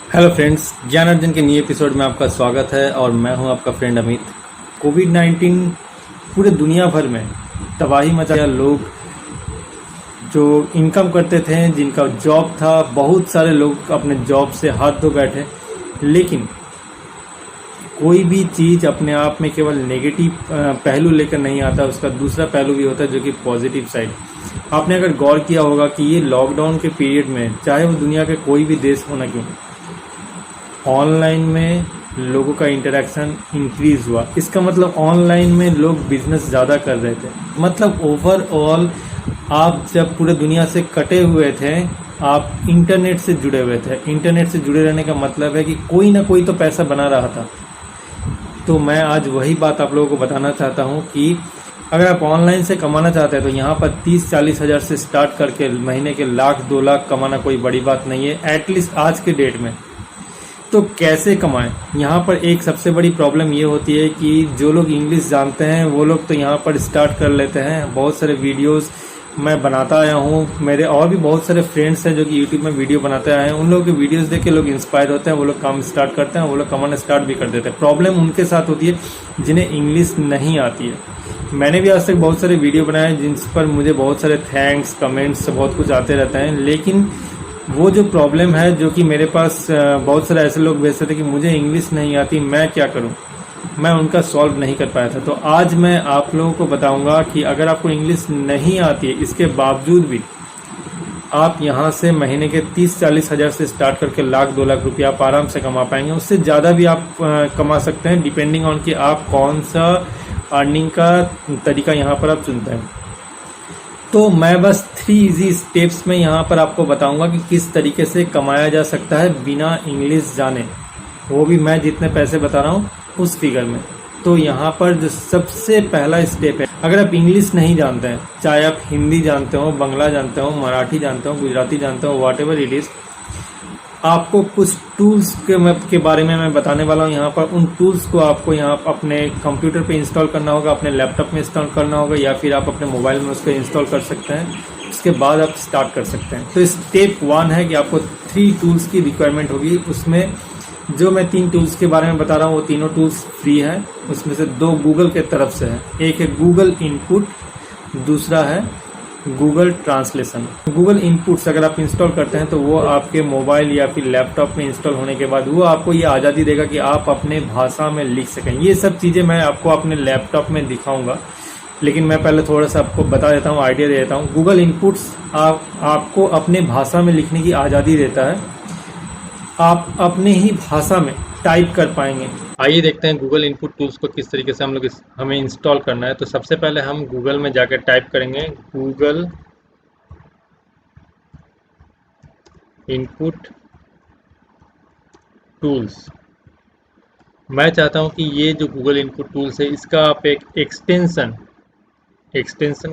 Hello friends, ज्ञान अर्जन के नए एपिसोड में आपका स्वागत है और मैं हूं आपका फ्रेंड अमित। कोविड-19 पूरे दुनिया भर में तबाही मचाया। लोग जो इनकम करते थे, जिनका जॉब था, बहुत सारे लोग अपने जॉब से हाथ धो बैठे। लेकिन कोई भी चीज़ अपने आप में केवल नेगेटिव पहलू लेकर नहीं आता, उसका दूसरा पहलू भी होता है जो कि पॉजिटिव साइड। आपने अगर गौर किया होगा कि ये लॉकडाउन के पीरियड में, चाहे वो दुनिया के कोई भी देश हो ना क्यों, ऑनलाइन में लोगों का इंटरेक्शन इंक्रीज हुआ। इसका मतलब ऑनलाइन में लोग बिजनेस ज़्यादा कर रहे थे। मतलब ओवरऑल आप जब पूरे दुनिया से कटे हुए थे, आप इंटरनेट से जुड़े हुए थे। इंटरनेट से जुड़े रहने का मतलब है कि कोई ना कोई तो पैसा बना रहा था। तो मैं आज वही बात आप लोगों को बताना चाहता हूँ कि अगर आप ऑनलाइन से कमाना चाहते हैं तो यहाँ पर 30-40 हज़ार से स्टार्ट करके महीने के लाख 2 लाख कमाना कोई बड़ी बात नहीं है, एटलीस्ट आज के डेट में। तो कैसे कमाएं? यहाँ पर एक सबसे बड़ी प्रॉब्लम ये होती है कि जो लोग इंग्लिश जानते हैं वो लोग तो यहाँ पर स्टार्ट कर लेते हैं। बहुत सारे वीडियोस मैं बनाता आया हूँ, मेरे और भी बहुत सारे फ्रेंड्स हैं जो कि यूट्यूब में वीडियो बनाते आए हैं। उन लोगों के वीडियोस देख के लोग इंस्पायर होते हैं, वो लोग काम स्टार्ट करते हैं, वो लोग कमाना स्टार्ट भी कर देते हैं। प्रॉब्लम उनके साथ होती है जिन्हें इंग्लिश नहीं आती है। मैंने भी आज तक बहुत सारे वीडियो बनाए जिन पर मुझे बहुत सारे थैंक्स, कमेंट्स, बहुत कुछ आते रहते हैं। लेकिन वो जो प्रॉब्लम है जो कि मेरे पास बहुत सारे ऐसे लोग भेजते थे कि मुझे इंग्लिश नहीं आती, मैं क्या करूं, मैं उनका सॉल्व नहीं कर पाया था। तो आज मैं आप लोगों को बताऊंगा कि अगर आपको इंग्लिश नहीं आती है, इसके बावजूद भी आप यहाँ से महीने के 30-40 हज़ार से स्टार्ट करके लाख 2 लाख रुपया आप आराम से कमा पाएंगे। उससे ज़्यादा भी आप कमा सकते हैं, डिपेंडिंग ऑन कि आप कौन सा अर्निंग का तरीका यहाँ पर आप चुनते हैं। तो मैं बस 3 इजी स्टेप्स में यहाँ पर आपको बताऊंगा कि किस तरीके से कमाया जा सकता है बिना इंग्लिश जाने, वो भी मैं जितने पैसे बता रहा हूँ उस फिगर में। तो यहाँ पर जो सबसे पहला स्टेप है, अगर आप इंग्लिश नहीं जानते हैं, चाहे आप हिंदी जानते हो, बंगला जानते हो, मराठी जानते हो, गुजराती जानते हो, वॉट एवर इट इज़, आपको कुछ टूल्स के बारे में मैं बताने वाला हूँ। यहाँ पर उन टूल्स को आपको यहाँ अपने कंप्यूटर पे इंस्टॉल करना होगा, अपने लैपटॉप में इंस्टॉल करना होगा, या फिर आप अपने मोबाइल में उसको इंस्टॉल कर सकते हैं। उसके बाद आप स्टार्ट कर सकते हैं। तो स्टेप 1 है कि आपको 3 टूल्स की रिक्वायरमेंट होगी। उसमें जो मैं 3 टूल्स के बारे में बता रहा हूँ वो तीनों टूल्स फ्री है। उसमें से 2 गूगल के तरफ से है। एक है गूगल इनपुट, दूसरा है गूगल ट्रांसलेशन। गूगल इनपुट्स अगर आप इंस्टॉल करते हैं तो वो आपके मोबाइल या फिर लैपटॉप में इंस्टॉल होने के बाद वो आपको ये आज़ादी देगा कि आप अपने भाषा में लिख सकें। ये सब चीज़ें मैं आपको अपने लैपटॉप में दिखाऊंगा, लेकिन मैं पहले थोड़ा सा आपको बता देता हूँ, आइडिया दे देता हूँ। गूगल इनपुट्स आपको अपने भाषा में लिखने की आज़ादी देता है। आप अपने ही भाषा में टाइप कर पाएंगे। आइए देखते हैं गूगल इनपुट टूल्स को किस तरीके से हमें इंस्टॉल करना है। तो सबसे पहले हम गूगल में जाकर टाइप करेंगे गूगल इनपुट टूल्स। मैं चाहता हूं कि ये जो गूगल इनपुट टूल्स है इसका आप एक एक्सटेंशन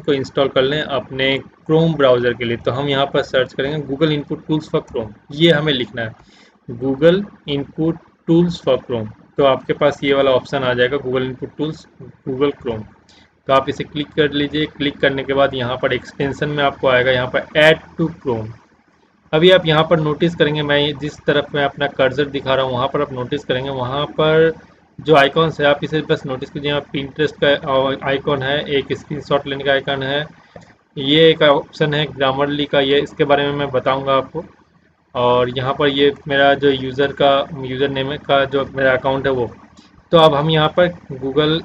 को इंस्टॉल कर लें अपने क्रोम ब्राउज़र के लिए। तो हम यहाँ पर सर्च करेंगे Google input tools for Chrome, ये हमें लिखना है, Google input tools for Chrome. तो आपके पास ये वाला ऑप्शन आ जाएगा, Google input tools Google Chrome. तो आप इसे क्लिक कर लीजिए। क्लिक करने के बाद यहाँ पर एक्सटेंशन में आपको आएगा यहाँ पर ऐड टू क्रोम। अभी आप यहाँ पर नोटिस करेंगे, मैं जिस तरफ मैं अपना कर्सर दिखा रहा हूँ वहाँ पर आप नोटिस करेंगे, वहाँ पर जो आइकॉन्स है आप इसे बस नोटिस कीजिए। यहाँ पिंटरेस्ट का आइकॉन है, एक स्क्रीनशॉट लेने का आइकॉन है, ये एक ऑप्शन है ग्रामरली का, ये इसके बारे में मैं बताऊंगा आपको। और यहाँ पर ये मेरा जो यूज़र नेम है का जो मेरा अकाउंट है वो। तो अब हम यहाँ पर गूगल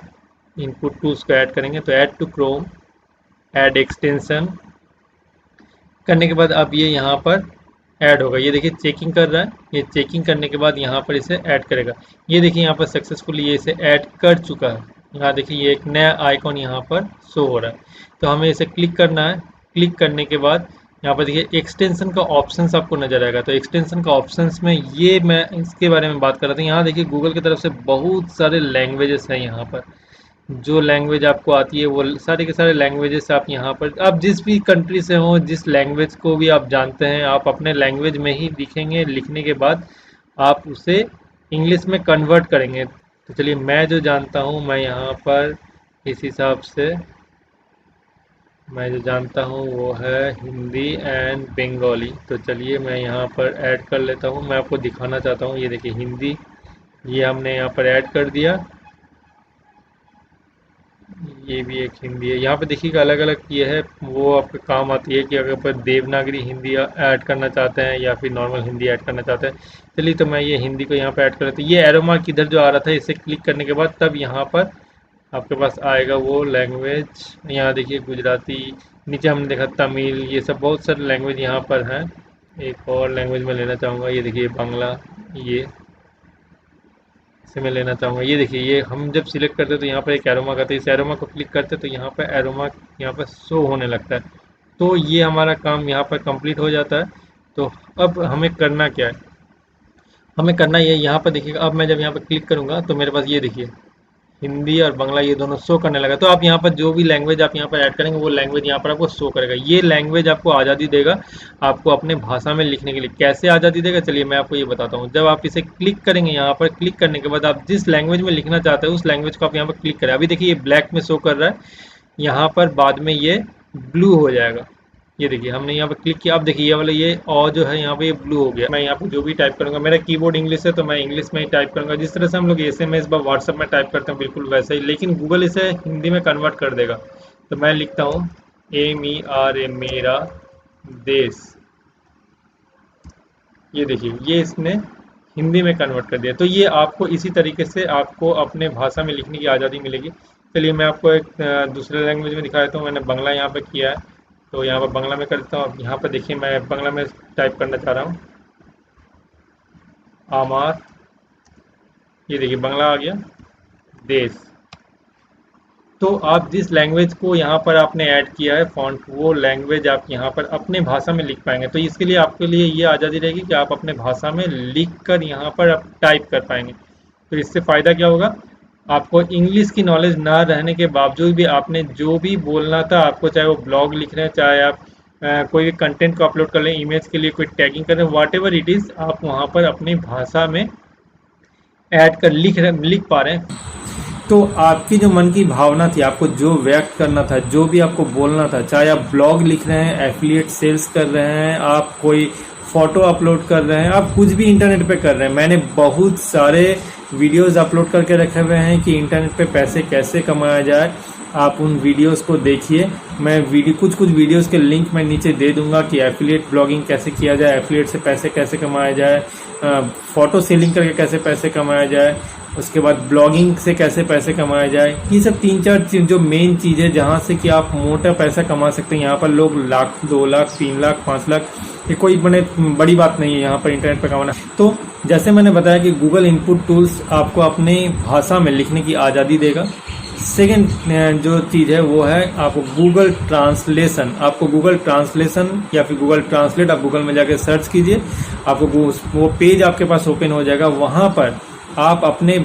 इनपुट टूल्स को ऐड करेंगे। तो add to Chrome, add extension करने के बाद अब ये यहाँ पर ऐड होगा। ये देखिए चेकिंग कर रहा है, ये चेकिंग करने के बाद यहाँ पर इसे ऐड करेगा। ये देखिए यहाँ पर सक्सेसफुली ये इसे ऐड कर चुका है। यहाँ देखिए ये एक नया आइकॉन यहाँ पर शो हो रहा है। तो हमें इसे क्लिक करना है। क्लिक करने के बाद यहाँ पर देखिए एक्सटेंशन का ऑप्शंस आपको नजर आएगा। तो एक्सटेंशन का ऑप्शंस में ये मैं इसके बारे में बात कर रहा था। यहाँ देखिए गूगल की तरफ से बहुत सारे लैंग्वेजेस हैं। यहाँ पर जो लैंग्वेज आपको आती है वो सारे के सारे लैंग्वेजेस आप यहाँ पर, आप जिस भी कंट्री से हो, जिस लैंग्वेज को भी आप जानते हैं, आप अपने लैंग्वेज में ही लिखेंगे। लिखने के बाद आप उसे इंग्लिश में कन्वर्ट करेंगे। तो चलिए मैं जो जानता हूँ मैं यहाँ पर इस हिसाब से मैं जो जानता हूँ वो है हिंदी एंड बंगाली। तो चलिए मैं यहाँ पर ऐड कर लेता हूँ। मैं आपको दिखाना चाहता हूँ, ये देखिए हिंदी, ये हमने यहाँ पर ऐड कर दिया। ये भी एक हिंदी है। यहाँ पे देखिएगा अलग अलग ये है, वो आपके काम आती है कि अगर आप देवनागरी हिंदी ऐड करना चाहते हैं या फिर नॉर्मल हिंदी ऐड करना चाहते हैं। चलिए तो मैं ये हिंदी को यहाँ पे ऐड कर लेता हूँ। ये एरो मार्क इधर जो आ रहा था, इसे क्लिक करने के बाद तब यहाँ पर आपके पास आएगा वो लैंग्वेज। यहाँ देखिए गुजराती, नीचे हमने देखा तमिल, ये सब बहुत सारे लैंग्वेज यहाँ पर हैं। एक और लैंग्वेज में लेना चाहूँगा, ये देखिए बांग्ला, ये से मैं लेना चाहूँगा। ये देखिए, ये हम जब सिलेक्ट करते हैं तो यहाँ पर एक एरो मार्क आता है, इस एरो मार्क को क्लिक करते हैं तो यहाँ पर एरो मार्क यहाँ पर शो होने लगता है। तो ये हमारा काम यहाँ पर कंप्लीट हो जाता है। तो अब हमें करना क्या है, हमें करना ये, यहाँ पर देखिएगा अब मैं जब यहाँ पर क्लिक करूँगा तो मेरे पास ये देखिए हिंदी और बांग्ला ये दोनों शो करने लगा। तो आप यहाँ पर जो भी लैंग्वेज आप यहाँ पर ऐड करेंगे वो लैंग्वेज यहाँ पर आपको शो करेगा। ये लैंग्वेज आपको आज़ादी देगा आपको अपने भाषा में लिखने के लिए। कैसे आज़ादी देगा, चलिए मैं आपको ये बताता हूँ। जब आप इसे क्लिक करेंगे, यहाँ पर क्लिक करने के बाद आप जिस लैंग्वेज में लिखना चाहते हैं उस लैंग्वेज को आप यहाँ पर क्लिक करें। अभी देखिए ये ब्लैक में शो कर रहा है, यहाँ पर बाद में ये ब्लू हो जाएगा। ये देखिए हमने यहाँ पर क्लिक किया, अब देखिए ये वाला ये और जो है यहाँ पे ये ब्लू हो गया। मैं यहाँ पे जो भी टाइप करूँगा, मेरा कीबोर्ड इंग्लिश है तो मैं इंग्लिश में ही टाइप करूँगा। जिस तरह से हम लोग एसएमएस व व्हाट्सएप में टाइप करते हैं बिल्कुल वैसे ही, लेकिन गूगल इसे हिंदी में कन्वर्ट कर देगा। तो मैं लिखता हूँ MERA मेरा देश। ये देखिए ये इसने हिंदी में कन्वर्ट कर दिया। तो ये आपको इसी तरीके से आपको अपने भाषा में लिखने की आज़ादी मिलेगी। चलिए मैं आपको एक दूसरे लैंग्वेज में दिखा देता हूँ। मैंने बांग्ला यहाँ पे किया है तो यहाँ पर बांग्ला में कर देता हूँ। अब यहाँ पर देखिए मैं बांग्ला में टाइप करना चाह रहा हूँ आमार। ये देखिए बांग्ला आ गया, देश। तो आप जिस लैंग्वेज को यहाँ पर आपने ऐड किया है फॉन्ट, वो लैंग्वेज आप यहाँ पर अपने भाषा में लिख पाएंगे। तो इसके लिए आपके लिए ये आज़ादी रहेगी कि आप अपने भाषा में लिख कर यहाँ पर आप टाइप कर पाएंगे। तो इससे फ़ायदा क्या होगा, आपको इंग्लिश की नॉलेज ना रहने के बावजूद भी आपने जो भी बोलना था आपको, चाहे वो ब्लॉग लिख रहे हैं, चाहे आप कोई भी कंटेंट को अपलोड कर लें, इमेज के लिए कोई टैगिंग कर रहे हैं, वॉट एवर इट इज़, आप वहाँ पर अपनी भाषा में ऐड कर लिख पा रहे हैं। तो आपकी जो मन की भावना थी, आपको जो व्यक्त करना था, जो भी आपको बोलना था, चाहे आप ब्लॉग लिख रहे हैं, एफिलिएट सेल्स कर रहे हैं, आप कोई फोटो अपलोड कर रहे हैं, आप कुछ भी इंटरनेट पे कर रहे हैं। मैंने बहुत सारे वीडियोस अपलोड करके रखे हुए हैं कि इंटरनेट पे पैसे कैसे कमाया जाए। आप उन वीडियोस को देखिए। मैं कुछ वीडियोस के लिंक मैं नीचे दे दूंगा कि एफिलिएट ब्लॉगिंग कैसे किया जाए, एफिलिएट से पैसे कैसे कमाया जाए, फोटो सेलिंग करके कैसे पैसे कमाया जाए, उसके बाद ब्लॉगिंग से कैसे पैसे कमाया जाए। ये सब 3-4 जो मेन चीज़ है जहाँ से कि आप मोटा पैसा कमा सकते हैं। यहाँ पर लोग लाख, 2 लाख, 3 लाख, 5 लाख, ये कोई बड़ी बात नहीं है यहाँ पर इंटरनेट पर कमाना। तो जैसे मैंने बताया कि गूगल इनपुट टूल्स आपको अपने भाषा में लिखने की आज़ादी देगा। सेकेंड जो चीज़ है वो है आपको गूगल ट्रांसलेशन। आपको गूगल ट्रांसलेशन या फिर गूगल ट्रांसलेट, आप गूगल में जाकर सर्च कीजिए, आपको वो पेज आपके पास ओपन हो जाएगा। वहाँ पर आप अपने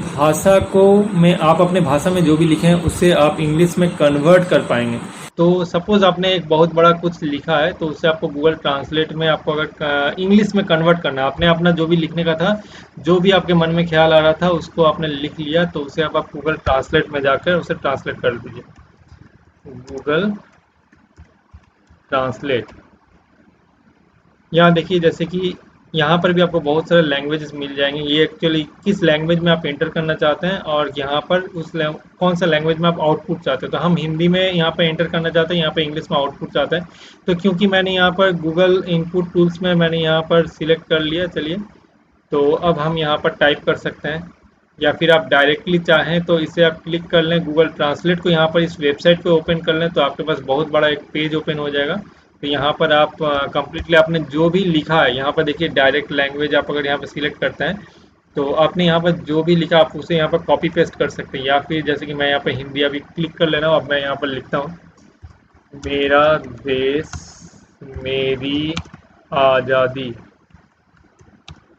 भाषा में जो भी लिखे हैं उससे आप इंग्लिश में कन्वर्ट कर पाएंगे। तो सपोज आपने एक बहुत बड़ा कुछ लिखा है तो उससे आपको गूगल ट्रांसलेट में आपको अगर इंग्लिश में कन्वर्ट करना है, आपने अपना जो भी लिखने का था, जो भी आपके मन में ख्याल आ रहा था उसको आपने लिख लिया, तो उसे आप गूगल ट्रांसलेट में जाकर उसे ट्रांसलेट कर दीजिए। गूगल ट्रांसलेट, यहाँ देखिए जैसे कि यहाँ पर भी आपको बहुत सारे लैंग्वेजेस मिल जाएंगे। ये एक्चुअली किस लैंग्वेज में आप एंटर करना चाहते हैं और यहाँ पर कौन सा लैंग्वेज में आप आउटपुट चाहते हैं। तो हम हिंदी में यहाँ पर एंटर करना चाहते हैं, यहाँ पर इंग्लिश में आउटपुट चाहते हैं। तो क्योंकि मैंने यहाँ पर गूगल इनपुट टूल्स में मैंने यहाँ पर सिलेक्ट कर लिया, चलिए तो अब हम यहाँ पर टाइप कर सकते हैं, या फिर आप डायरेक्टली चाहें तो इसे आप क्लिक कर लें, गूगल ट्रांसलेट को यहाँ पर इस वेबसाइट पे ओपन कर लें तो आपके पास बहुत बड़ा एक पेज ओपन हो जाएगा। तो यहाँ पर आप कंप्लीटली आपने जो भी लिखा है, यहाँ पर देखिए डायरेक्ट लैंग्वेज, आप अगर यहाँ पर सिलेक्ट करते हैं तो आपने यहाँ पर जो भी लिखा आप उसे यहाँ पर कॉपी पेस्ट कर सकते हैं। या फिर जैसे कि मैं यहाँ पर हिंदी अभी क्लिक कर ले रहा हूँ, अब मैं यहाँ पर लिखता हूँ मेरा देश मेरी आज़ादी।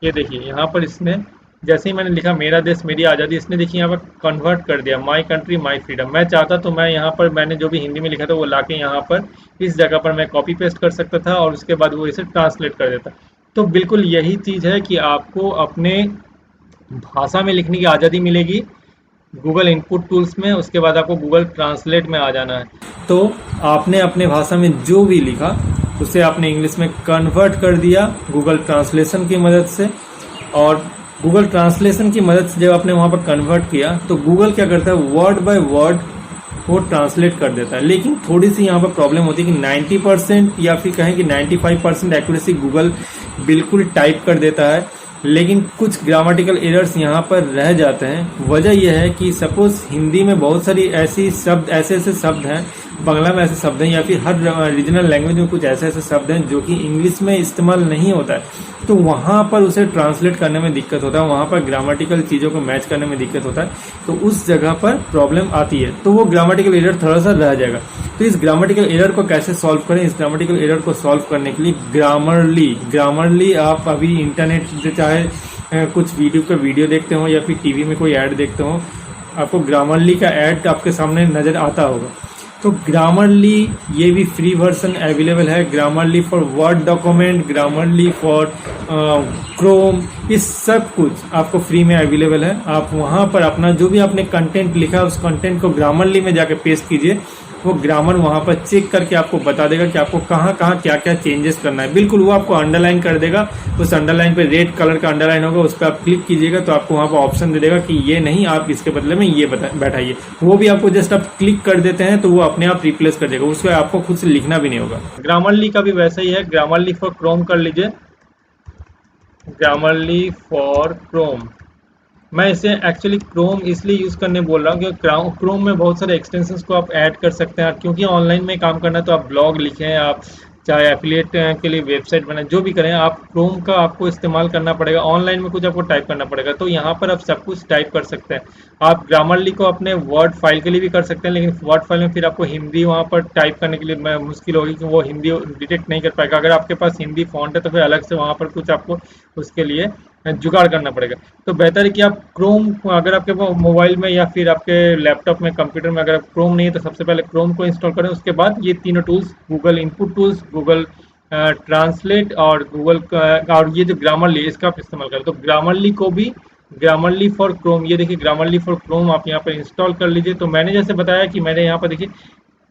ये देखिए यहाँ पर इसने जैसे ही मैंने लिखा मेरा देश मेरी आज़ादी, इसने देखिए यहाँ पर कन्वर्ट कर दिया, माई कंट्री माई फ्रीडम। मैं चाहता तो मैं यहाँ पर मैंने जो भी हिंदी में लिखा था वो लाके यहाँ पर इस जगह पर मैं कॉपी पेस्ट कर सकता था और उसके बाद वो इसे ट्रांसलेट कर देता। तो बिल्कुल यही चीज़ है कि आपको अपने भाषा में लिखने की आज़ादी मिलेगी। गूगल इनपुट टूल्स में, उसके बाद आपको गूगल ट्रांसलेट में आ जाना है। तो आपने अपने भाषा में जो भी लिखा उसे आपने इंग्लिश में कन्वर्ट कर दिया गूगल ट्रांसलेशन की मदद से। और गूगल ट्रांसलेशन की मदद से जब आपने वहाँ पर कन्वर्ट किया तो गूगल क्या करता है, वर्ड बाय वर्ड वो ट्रांसलेट कर देता है। लेकिन थोड़ी सी यहाँ पर प्रॉब्लम होती है कि 90% या फिर कहें कि 95% एक्यूरेसी गूगल बिल्कुल टाइप कर देता है, लेकिन कुछ ग्रामेटिकल एरर्स यहाँ पर रह जाते हैं। वजह यह है कि सपोज हिंदी में बहुत सारी ऐसे ऐसे शब्द हैं, बांग्ला में ऐसे शब्द हैं, या फिर हर रीजनल लैंग्वेज में कुछ ऐसे ऐसे शब्द हैं जो कि इंग्लिश में इस्तेमाल नहीं होता है। तो वहाँ पर उसे ट्रांसलेट करने में दिक्कत होता है, वहाँ पर ग्रामेटिकल चीज़ों को मैच करने में दिक्कत होता है। तो उस जगह पर प्रॉब्लम आती है, तो वो ग्रामेटिकल एरर थोड़ा सा रह जाएगा। तो इस ग्रामेटिकल एरर को कैसे सॉल्व करें, इस ग्रामेटिकल एरर को सॉल्व करने के लिए ग्रामरली आप अभी इंटरनेट से चाहे कुछ वीडियो देखते हो या फिर टीवी में कोई ऐड देखते हो, आपको ग्रामरली का ऐड आपके सामने नज़र आता होगा। तो ग्रामरली ये भी फ्री वर्जन अवेलेबल है, Grammarly for word document, Grammarly for Chrome, ये सब कुछ आपको फ्री में अवेलेबल है। आप वहाँ पर अपना जो भी आपने कंटेंट लिखा है उस कंटेंट को ग्रामरली में जाके पेस्ट कीजिए, वो ग्रामर वहाँ पर चेक करके आपको बता देगा कि आपको कहाँ कहाँ क्या क्या चेंजेस करना है। बिल्कुल वो आपको अंडरलाइन कर देगा, उस अंडरलाइन पे रेड कलर का अंडरलाइन होगा, उस पर आप क्लिक कीजिएगा तो आपको वहाँ पर ऑप्शन दे देगा कि ये नहीं, आप इसके बदले में ये बैठाइए। वो भी आपको जस्ट आप क्लिक कर देते हैं तो वो अपने आप रिप्लेस कर देगा, उसको आपको खुद से लिखना भी नहीं होगा। ग्रामरली का भी वैसा ही है, ग्रामरली फॉर क्रोम कर लीजिए, ग्रामरली फॉर क्रोम। मैं इसे एक्चुअली क्रोम इसलिए यूज़ करने बोल रहा हूँ क्योंकि क्रोम में बहुत सारे एक्सटेंशंस को आप ऐड कर सकते हैं, क्योंकि ऑनलाइन में काम करना है तो आप ब्लॉग लिखें, आप चाहे एफिलिएट के लिए वेबसाइट बनाएं, जो भी करें आप क्रोम का आपको इस्तेमाल करना पड़ेगा। ऑनलाइन में कुछ आपको टाइप करना पड़ेगा, तो यहाँ पर आप सब कुछ टाइप कर सकते हैं। आप ग्रामरली को अपने वर्ड फाइल के लिए भी कर सकते हैं, लेकिन वर्ड फाइल में फिर आपको हिंदी वहाँ पर टाइप करने के लिए मुश्किल होगी कि वो हिंदी डिटेक्ट नहीं कर पाएगा। अगर आपके पास हिंदी फॉन्ट है तो फिर अलग से वहाँ पर कुछ आपको उसके लिए जुगाड़ करना पड़ेगा। तो बेहतर है कि आप क्रोम, अगर आपके मोबाइल में या फिर आपके लैपटॉप में, कंप्यूटर में अगर क्रोम नहीं है तो सबसे पहले क्रोम को इंस्टॉल करें। उसके बाद ये तीनों tools, Google input tools, Google translate और और ये जो ग्रामरली, इसका आप इस्तेमाल करें। तो ग्रामरली को भी, ग्रामरली फॉर क्रोम, ये देखिए ग्रामरली फॉर क्रोम आप यहाँ पर इंस्टॉल कर लीजिए। तो मैंने जैसे बताया कि मैंने यहाँ पर देखिए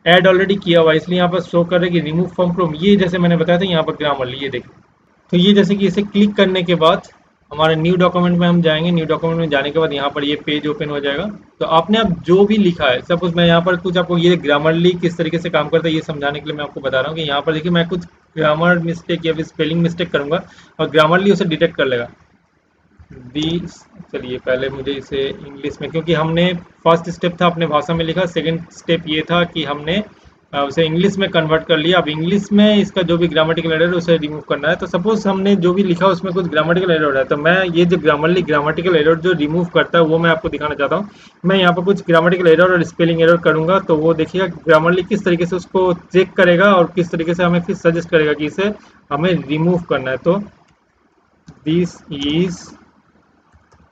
ऐड ऑलरेडी किया हुआ है, इसलिए यहाँ पर शो कर रहा है कि रिमूव फ्रॉम क्रोम। ये जैसे मैंने बताया था यहाँ पर ग्रामरली, ये देखिए। तो ये जैसे कि इसे क्लिक करने के बाद हमारे न्यू डॉक्यूमेंट में हम जाएंगे। न्यू डॉक्यूमेंट में जाने के बाद यहाँ पर ये पेज ओपन हो जाएगा। तो आपने अब जो भी लिखा है, सपोज मैं यहाँ पर कुछ आपको ये ग्रामरली किस तरीके से काम करता है ये समझाने के लिए मैं आपको बता रहा हूँ कि यहाँ पर देखिए मैं कुछ ग्रामर मिस्टेक या फिर स्पेलिंग मिस्टेक करूँगा और ग्रामरली उसे डिटेक्ट कर लेगा। चलिए पहले मुझे इसे इंग्लिश में, क्योंकि हमने फर्स्ट स्टेप था अपने भाषा में लिखा, सेकंड स्टेप ये था कि हमने उसे इंग्लिश में कन्वर्ट कर लिया। अब इंग्लिश में इसका जो भी ग्रामेटिकल एरर है उसे रिमूव करना है। तो सपोज हमने जो भी लिखा उसमें कुछ ग्रामेटिकल एरर है, तो मैं ये जो ग्रामेटिकल एरर जो रिमूव करता है वो मैं आपको दिखाना चाहता हूँ। मैं यहाँ पर कुछ ग्रामेटिकल एरर और स्पेलिंग एरर करूँगा, तो वो देखिएगा ग्रामरली किस तरीके से उसको चेक करेगा और किस तरीके से हमें फिर सजेस्ट करेगा कि इसे हमें रिमूव करना है। तो this is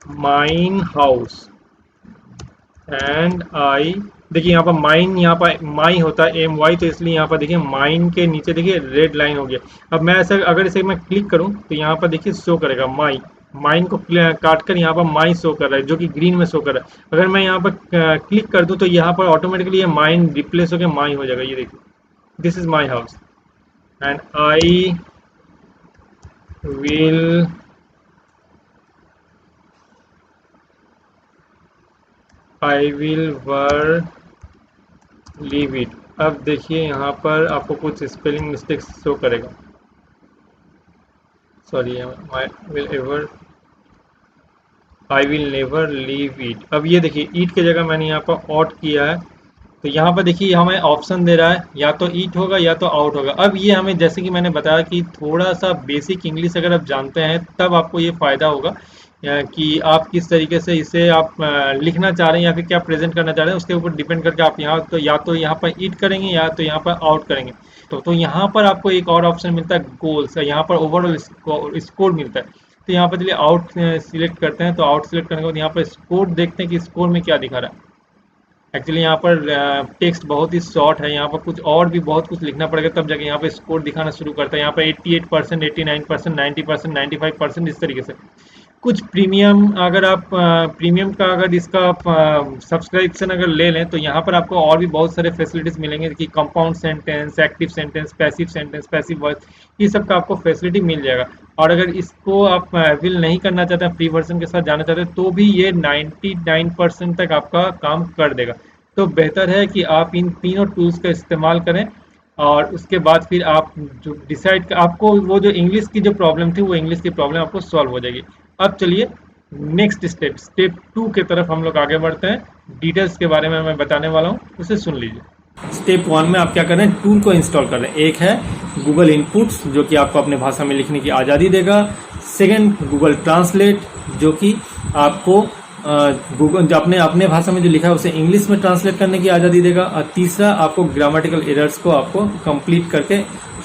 mine house and I, देखिए यहाँ पर माइन, यहाँ पर माई होता है MY, तो इसलिए यहाँ पर देखिए माइन के नीचे देखिए रेड लाइन हो गया। अब मैं ऐसा, अगर इसे मैं क्लिक करूँ तो यहाँ पर देखिए शो करेगा माई, माइन को काट कर यहाँ पर माई शो कर रहा है जो कि ग्रीन में शो कर रहा है। अगर मैं यहाँ पर क्लिक कर दूँ तो यहाँ पर ऑटोमेटिकली ये माइन रिप्लेस होकर माई हो जाएगा। ये देखिए, this is my house and I will were leave it. अब देखिए यहाँ पर आपको कुछ स्पेलिंग मिस्टेक्स शो करेगा। Sorry, I will never leave it. अब ये देखिए ईट की जगह मैंने यहाँ पर ऑट किया है, तो यहाँ पर देखिए हमें ऑप्शन दे रहा है या तो ईट होगा या तो आउट होगा। अब ये हमें, जैसे कि मैंने बताया कि थोड़ा सा बेसिक इंग्लिश अगर आप जानते हैं तब आपको ये फ़ायदा होगा कि आप किस तरीके से इसे आप लिखना चाह रहे हैं या फिर क्या प्रेजेंट करना चाह रहे हैं, उसके ऊपर डिपेंड करके आप यहाँ तो या तो यहाँ पर ईट करेंगे या तो यहाँ पर आउट करेंगे। तो यहाँ पर आपको एक और ऑप्शन मिलता है गोल्स, यहाँ पर ओवरऑल स्कोर मिलता है। तो यहाँ पर चलिए आउट सिलेक्ट करते हैं। तो आउट सिलेक्ट करने के बाद यहाँ पर स्कोर देखते हैं कि स्कोर में क्या दिखा रहा है। एक्चुअली यहाँ पर टेक्स्ट बहुत ही शॉर्ट है, यहाँ पर कुछ और भी बहुत कुछ लिखना पड़ेगा तब जाके यहाँ पे स्कोर दिखाना शुरू करता है। यहाँ पर 88%, 89%, 90%, 95%, इस तरीके से कुछ प्रीमियम, अगर आप प्रीमियम का अगर इसका आप सब्सक्रिप्शन अगर ले लें तो यहाँ पर आपको और भी बहुत सारे फैसिलिटीज़ मिलेंगे कि compound sentence, active sentence, passive voice, ये सब का आपको फैसिलिटी मिल जाएगा। और अगर इसको आप अवेल नहीं करना चाहते हैं, फ्री वर्जन के साथ जाना चाहते हैं, तो भी ये 99% तक आपका काम कर देगा। तो बेहतर है कि आप इन तीनों टूल्स का इस्तेमाल करें और उसके बाद फिर आप जो डिसाइड, आपको वो जो इंग्लिश की जो प्रॉब्लम थी वो इंग्लिश की प्रॉब्लम आपको सॉल्व हो जाएगी। अब चलिए नेक्स्ट स्टेप, स्टेप 2 की तरफ हम लोग आगे बढ़ते हैं। डिटेल्स के बारे में मैं बताने वाला हूँ, उसे सुन लीजिए। स्टेप 1 में आप क्या कर रहे हैं, टूल को इंस्टॉल कर रहे हैं। एक है गूगल इनपुट्स, जो कि आपको अपने भाषा में लिखने की आज़ादी देगा। सेकंड गूगल ट्रांसलेट, जो कि आपको गूगल जो अपने अपने भाषा में जो लिखा है उसे इंग्लिश में ट्रांसलेट करने की आज़ादी देगा। और तीसरा आपको ग्रामेटिकल एरर्स को आपको कंप्लीट करके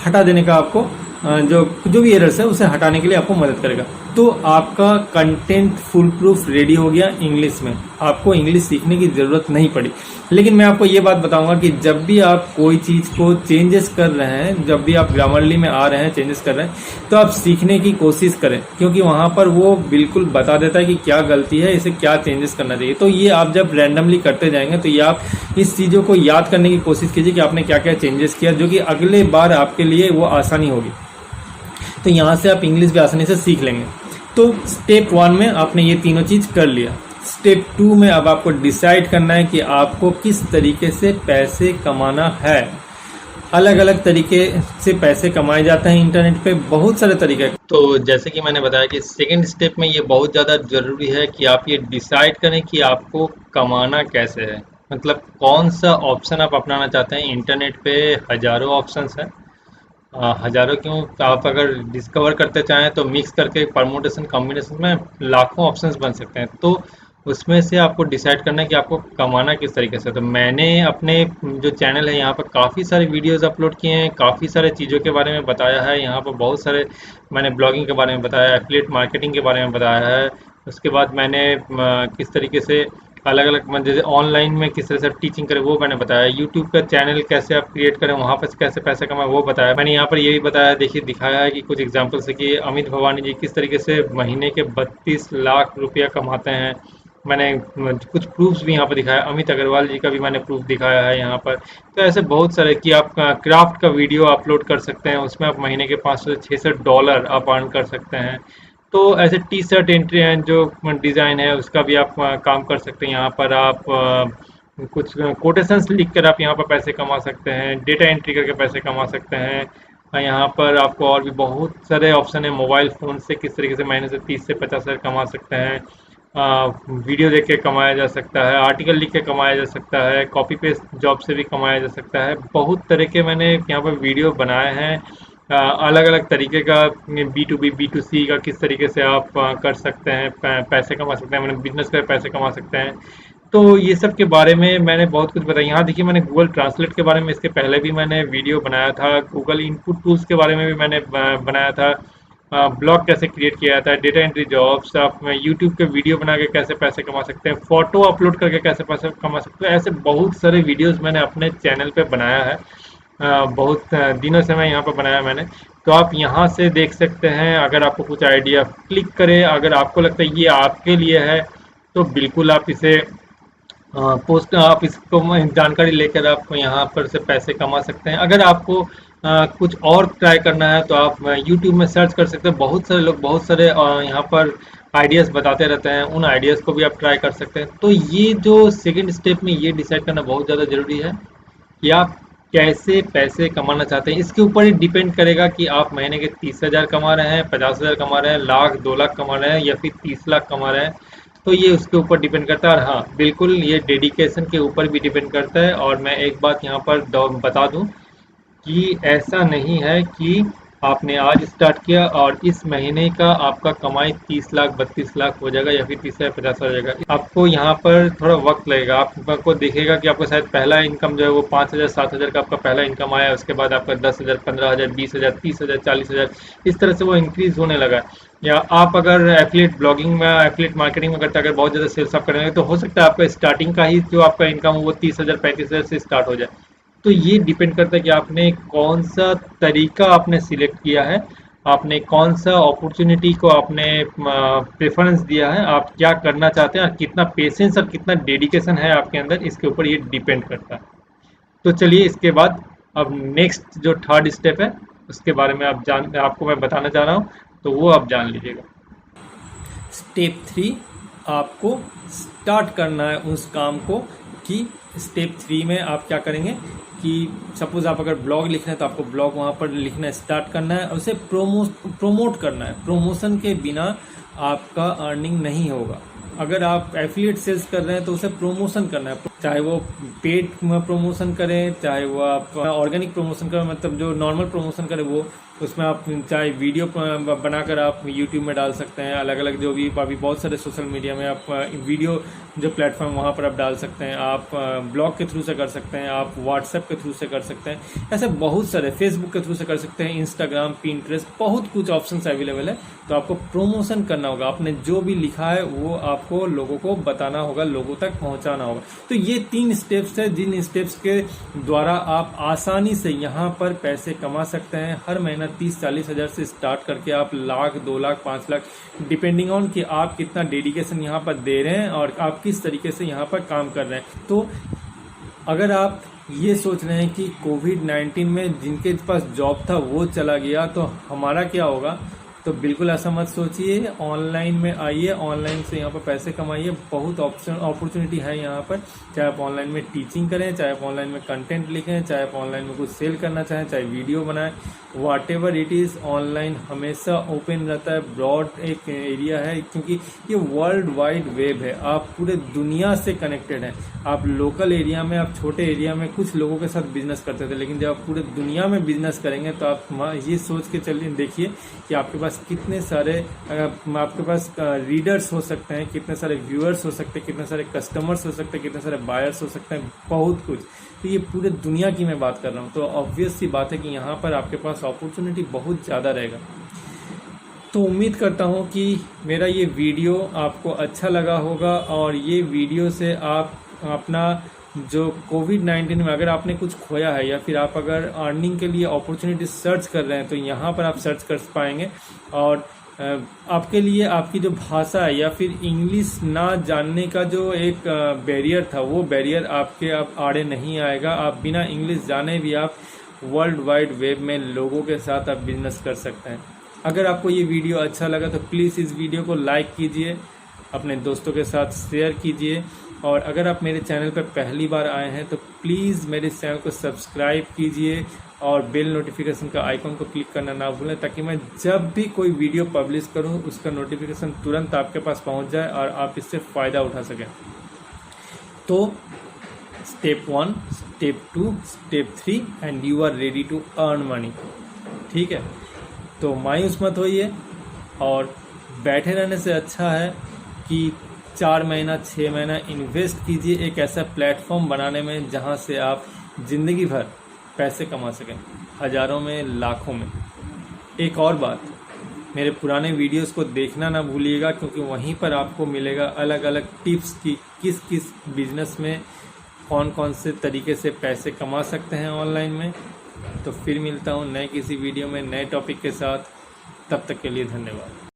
हटा देने का, आपको जो भी एरर्स है उसे हटाने के लिए आपको मदद करेगा। तो आपका कंटेंट फुल प्रूफ रेडी हो गया इंग्लिश में, आपको इंग्लिश सीखने की ज़रूरत नहीं पड़ी। लेकिन मैं आपको ये बात बताऊंगा कि जब भी आप कोई चीज़ को चेंजेस कर रहे हैं, जब भी आप ग्रामरली में आ रहे हैं, चेंजेस कर रहे हैं, तो आप सीखने की कोशिश करें, क्योंकि वहाँ पर वो बिल्कुल बता देता है कि क्या गलती है, इसे क्या चेंजेस करना चाहिए। तो ये आप जब रैंडमली करते जाएंगे तो ये आप इस चीज़ों को याद करने की कोशिश कीजिए कि आपने क्या क्या चेंजेस किया, जो कि अगले बार आपके लिए वो आसानी होगी। तो यहाँ से आप इंग्लिश भी आसानी से सीख लेंगे। तो स्टेप 1 में आपने ये तीनों चीज़ कर लिया। स्टेप 2 में अब आपको डिसाइड करना है कि आपको किस तरीके से पैसे कमाना है। अलग अलग तरीके से पैसे कमाए जाते हैं इंटरनेट पे, बहुत सारे तरीके। तो जैसे कि मैंने बताया कि सेकंड स्टेप में ये बहुत ज़्यादा ज़रूरी है कि आप ये डिसाइड करें कि आपको कमाना कैसे है, मतलब कौन सा ऑप्शन आप अपनाना चाहते हैं। इंटरनेट पे हज़ारों ऑप्शंस हैं, हज़ारों क्यों, आप अगर डिस्कवर करते चाहें तो मिक्स करके परमुटेशन कॉम्बिनेशन में लाखों ऑप्शंस बन सकते हैं। तो उसमें से आपको डिसाइड करना है कि आपको कमाना किस तरीके से। तो मैंने अपने जो चैनल है यहाँ पर काफ़ी सारे वीडियोस अपलोड किए हैं, काफ़ी सारे चीज़ों के बारे में बताया है। यहाँ पर बहुत सारे मैंने ब्लॉगिंग के बारे में बताया है, एफिलिएट मार्केटिंग के बारे में बताया है। उसके बाद मैंने किस तरीके से अलग अलग, जैसे ऑनलाइन में किस तरह से टीचिंग करें वो मैंने बताया। यूट्यूब का चैनल कैसे आप क्रिएट करें, वहाँ पर कैसे पैसे कमाएं वो बताया। मैंने यहाँ पर ये भी बताया, देखिए दिखाया है कि कुछ एग्जांपल से कि अमित भवानी जी किस तरीके से महीने के 32 लाख रुपया कमाते हैं। मैंने कुछ प्रूफ्स भी यहाँ पर दिखाया। अमित अग्रवाल जी का भी मैंने प्रूफ दिखाया है यहाँ पर। तो ऐसे बहुत सारे कि आप क्राफ्ट का वीडियो अपलोड कर सकते हैं, उसमें आप महीने के 500 से 600 डॉलर आप अर्न कर सकते हैं। तो ऐसे टी शर्ट एंट्री जो डिज़ाइन है उसका भी आप काम कर सकते हैं। यहाँ पर आप कुछ कोटेशंस लिख कर आप यहाँ पर पैसे कमा सकते हैं, डेटा एंट्री करके पैसे कमा सकते हैं। यहाँ पर आपको और भी बहुत सारे ऑप्शन है। मोबाइल फ़ोन से किस तरीके से महीने से 30 से 50 हज़ार कमा सकते हैं। वीडियो देख के कमाया जा सकता है, आर्टिकल लिख के कमाया जा सकता है, कॉपी पेस्ट जॉब से भी कमाया जा सकता है। बहुत तरह के मैंने यहाँ पर वीडियो बनाए हैं। अलग अलग तरीके का B2B B2C का किस तरीके से आप कर सकते हैं, पैसे कमा सकते हैं, मैंने बिजनेस कर पैसे कमा सकते हैं। तो ये सब के बारे में मैंने बहुत कुछ बताया। यहाँ देखिए मैंने गूगल ट्रांसलेट के बारे में इसके पहले भी मैंने वीडियो बनाया था। गूगल इनपुट टूल्स के बारे में भी मैंने बनाया था। ब्लॉग कैसे क्रिएट किया जाता है, डेटा एंट्री जॉब्स, आप यूट्यूब के वीडियो बना के कैसे पैसे कमा सकते हैं, फोटो अपलोड करके कैसे पैसे कमा सकते हैं। ऐसे बहुत सारे वीडियोस मैंने अपने चैनल पे बनाया है। बहुत दिनों से मैं यहाँ पर बनाया मैंने। तो आप यहाँ से देख सकते हैं, अगर आपको कुछ आइडिया क्लिक करें, अगर आपको लगता है ये आपके लिए है तो बिल्कुल आप इसे पोस्ट, आप इसको जानकारी लेकर आप यहाँ पर से पैसे कमा सकते हैं। अगर आपको कुछ और ट्राई करना है तो आप यूट्यूब में सर्च कर सकते हैं। बहुत सारे लोग बहुत सारे यहाँ पर आइडियाज़ बताते रहते हैं, उन आइडियाज़ को भी आप ट्राई कर सकते हैं। तो ये जो सेकंड स्टेप में ये डिसाइड करना बहुत ज़्यादा ज़रूरी है कि आप कैसे पैसे कमाना चाहते हैं। इसके ऊपर ही डिपेंड करेगा कि आप महीने के 30,000 कमा रहे हैं, 50,000 कमा रहे हैं, लाख 2 लाख कमा रहे हैं या फिर 30 लाख कमा रहे हैं। तो ये उसके ऊपर डिपेंड करता है। और हाँ बिल्कुल ये डेडिकेशन के ऊपर भी डिपेंड करता है। और मैं एक बात यहाँ पर बता दूँ कि ऐसा नहीं है कि आपने आज स्टार्ट किया और इस महीने का आपका कमाई 30 लाख 32 लाख हो जाएगा या फिर 30 या 50 हो जाएगा। आपको यहाँ पर थोड़ा वक्त लगेगा। आपको देखेगा कि आपको शायद पहला इनकम जो है वो 5,000 7,000 का आपका पहला इनकम आया, उसके बाद आपका 10,000 15,000 20,000 30,000 40,000 इस तरह से वो इंक्रीज होने लगा। या आप अगर एफिलिएट ब्लॉगिंग में एफिलिएट मार्केटिंग में करते हैं, अगर बहुत ज़्यादा सेल्स आप करेंगे तो हो सकता है आपका स्टार्टिंग का ही जो आपका इनकम हो वो 30,000 35,000 से स्टार्ट हो जाए। तो ये डिपेंड करता है कि आपने कौन सा तरीका आपने सिलेक्ट किया है आपने कौन सा अपॉर्चुनिटी को आपने प्रेफरेंस दिया है, आप क्या करना चाहते हैं और कितना पेशेंस और कितना डेडिकेशन है आपके अंदर, इसके ऊपर ये डिपेंड करता है। तो चलिए इसके बाद अब नेक्स्ट जो थर्ड स्टेप है उसके बारे में आपको मैं बताना चाह रहा हूँ, तो वो आप जान लीजिएगा। स्टेप 3, आपको स्टार्ट करना है उस काम को। कि स्टेप 3 में आप क्या करेंगे कि सपोज आप अगर ब्लॉग लिख रहे हैं तो आपको ब्लॉग वहाँ पर लिखना स्टार्ट करना है और उसे प्रोमोट करना है। प्रमोशन के बिना आपका अर्निंग नहीं होगा। अगर आप एफिलिएट सेल्स कर रहे हैं तो उसे प्रमोशन करना है, चाहे वो पेड प्रमोशन करें, चाहे वो आप ऑर्गेनिक प्रमोशन करें, मतलब जो नॉर्मल प्रमोशन करें वो, उसमें आप चाहे वीडियो बनाकर आप यूट्यूब में डाल सकते हैं, अलग अलग जो भी अभी बहुत सारे सोशल मीडिया में आप वीडियो जो प्लेटफॉर्म वहाँ पर आप डाल सकते हैं, आप ब्लॉग के थ्रू से कर सकते हैं, आप व्हाट्सएप के थ्रू से कर सकते हैं, ऐसे बहुत सारे, फेसबुक के थ्रू से कर सकते हैं, इंस्टाग्राम, पिंटरेस्ट, बहुत कुछ ऑप्शंस अवेलेबल है। तो आपको प्रमोशन करना होगा, आपने जो भी लिखा है वो आपको लोगों को बताना होगा, लोगों तक पहुंचाना होगा। तो ये 3 स्टेप्स है जिन स्टेप्स के द्वारा आप आसानी से यहाँ पर पैसे कमा सकते हैं। हर महीना 30-40 हज़ार से स्टार्ट करके आप लाख, 2 लाख, 5 लाख, डिपेंडिंग ऑन कि आप कितना डेडिकेशन यहाँ पर दे रहे हैं और आप किस तरीके से यहाँ पर काम कर रहे हैं। तो अगर आप ये सोच रहे हैं कि कोविड-19 में जिनके पास जॉब था वो चला गया तो हमारा क्या होगा, तो बिल्कुल ऐसा मत सोचिए। ऑनलाइन में आइए, ऑनलाइन से यहाँ पर पैसे कमाइए, बहुत अपॉर्चुनिटी है यहाँ पर। चाहे आप ऑनलाइन में टीचिंग करें, चाहे आप ऑनलाइन में कंटेंट लिखें, चाहे आप ऑनलाइन में कुछ सेल करना चाहें, चाहे वीडियो बनाएं, वाट एवर इट इज़, ऑनलाइन हमेशा ओपन रहता है। ब्रॉड एक एरिया है क्योंकि ये वर्ल्ड वाइड वेब है, आप पूरे दुनिया से कनेक्टेड हैं। आप लोकल एरिया में, आप छोटे एरिया में कुछ लोगों के साथ बिजनेस करते थे, लेकिन जब आप पूरे दुनिया में बिजनेस करेंगे तो आप ये सोच के चलिए, देखिए कि आपके पास कितने सारे आपके पास रीडर्स हो सकते हैं, कितने सारे व्यूअर्स हो सकते हैं, कितने सारे कस्टमर्स हो सकते हैं, कितने सारे बायर्स हो सकते हैं, बहुत कुछ। तो ये पूरे दुनिया की मैं बात कर रहा हूँ। तो ऑब्वियस सी बात है कि यहाँ पर आपके पास अपॉर्चुनिटी बहुत ज़्यादा रहेगा। तो उम्मीद करता हूँ कि मेरा ये वीडियो आपको अच्छा लगा होगा और ये वीडियो से आप अपना जो कोविड-19 में अगर आपने कुछ खोया है या फिर आप अगर अर्निंग के लिए अपॉर्चुनिटी सर्च कर रहे हैं तो यहाँ पर आप सर्च कर पाएंगे। और आपके लिए आपकी जो भाषा है या फिर इंग्लिश ना जानने का जो एक बैरियर था, वो बैरियर आपके आप आड़े नहीं आएगा। आप बिना इंग्लिश जाने भी आप वर्ल्ड वाइड वेब में लोगों के साथ आप बिजनेस कर सकते हैं। अगर आपको ये वीडियो अच्छा लगा तो प्लीज़ इस वीडियो को लाइक कीजिए, अपने दोस्तों के साथ शेयर कीजिए, और अगर आप मेरे चैनल पर पहली बार आए हैं तो प्लीज़ मेरे चैनल को सब्सक्राइब कीजिए और बेल नोटिफिकेशन का आइकन को क्लिक करना ना भूलें, ताकि मैं जब भी कोई वीडियो पब्लिश करूं उसका नोटिफिकेशन तुरंत आपके पास पहुंच जाए और आप इससे फ़ायदा उठा सकें। तो step 1, step 2, step 3 and you are ready to earn money. ठीक है, तो मायूस मत होइए और बैठे रहने से अच्छा है कि 4 महीना 6 महीना इन्वेस्ट कीजिए एक ऐसा प्लेटफॉर्म बनाने में जहां से आप ज़िंदगी भर पैसे कमा सकें, हज़ारों में, लाखों में। एक और बात, मेरे पुराने वीडियोस को देखना ना भूलिएगा, क्योंकि वहीं पर आपको मिलेगा अलग अलग टिप्स कि किस किस बिजनेस में कौन कौन से तरीके से पैसे कमा सकते हैं ऑनलाइन में। तो फिर मिलता हूँ नए किसी वीडियो में नए टॉपिक के साथ, तब तक के लिए धन्यवाद।